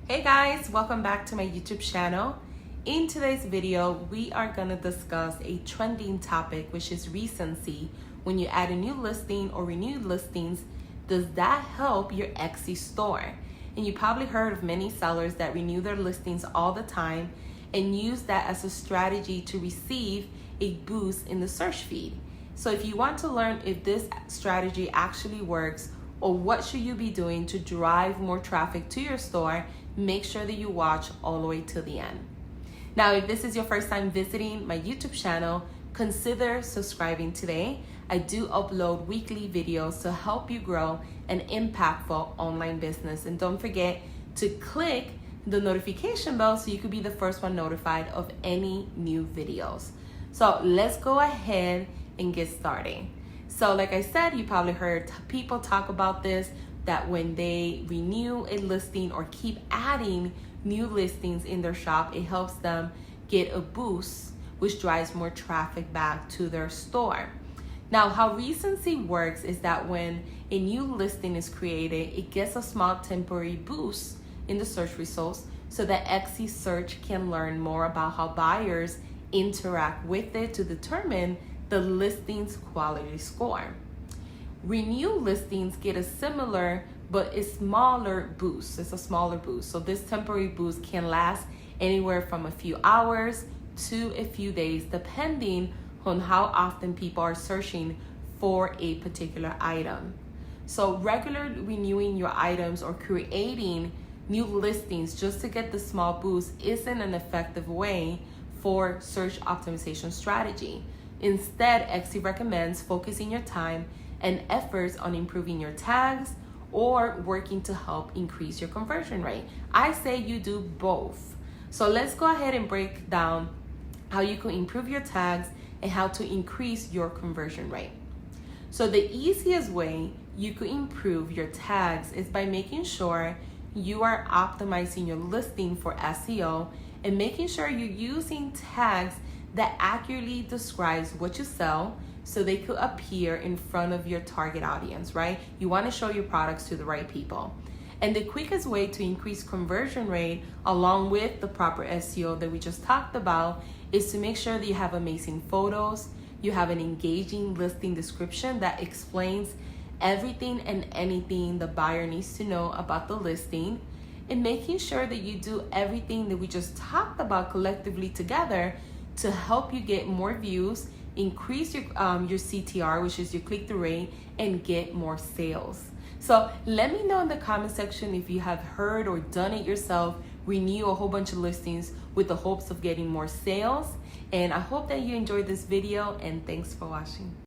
Hey guys, welcome back to my YouTube channel. In today's video, we are going to discuss a trending topic, which is recency. When you add a new listing or renewed listings, does that help your Etsy store? And you probably heard of many sellers that renew their listings all the time and use that as a strategy to receive a boost in the search feed. So if you want to learn if this strategy actually works or what should you be doing to drive more traffic to your store, make sure that you watch all the way to the end. Now, if this is your first time visiting my YouTube channel, consider subscribing today. I do upload weekly videos to help you grow an impactful online business. And don't forget to click the notification bell so you could be the first one notified of any new videos. So let's go ahead and get started. So like I said, you probably heard people talk about this, that when they renew a listing or keep adding new listings in their shop, it helps them get a boost, which drives more traffic back to their store. Now, how recency works is that when a new listing is created, it gets a small temporary boost in the search results so that Etsy search can learn more about how buyers interact with it to determine the listing's quality score. Renew listings get a similar but a smaller boost. It's a smaller boost. So this temporary boost can last anywhere from a few hours to a few days, depending on how often people are searching for a particular item. So regularly renewing your items or creating new listings just to get the small boost isn't an effective way for search optimization strategy. Instead, Etsy recommends focusing your time and efforts on improving your tags or working to help increase your conversion rate. I say you do both. So let's go ahead and break down how you can improve your tags and how to increase your conversion rate. So the easiest way you could improve your tags is by making sure you are optimizing your listing for SEO and making sure you're using tags that accurately describes what you sell so they could appear in front of your target audience, right? You want to show your products to the right people. And the quickest way to increase conversion rate along with the proper SEO that we just talked about is to make sure that you have amazing photos, you have an engaging listing description that explains everything and anything the buyer needs to know about the listing, and making sure that you do everything that we just talked about collectively together to help you get more views, increase your CTR, which is your click-through rate, and get more sales. So let me know in the comment section if you have heard or done it yourself, renew a whole bunch of listings with the hopes of getting more sales. And I hope that you enjoyed this video, and thanks for watching.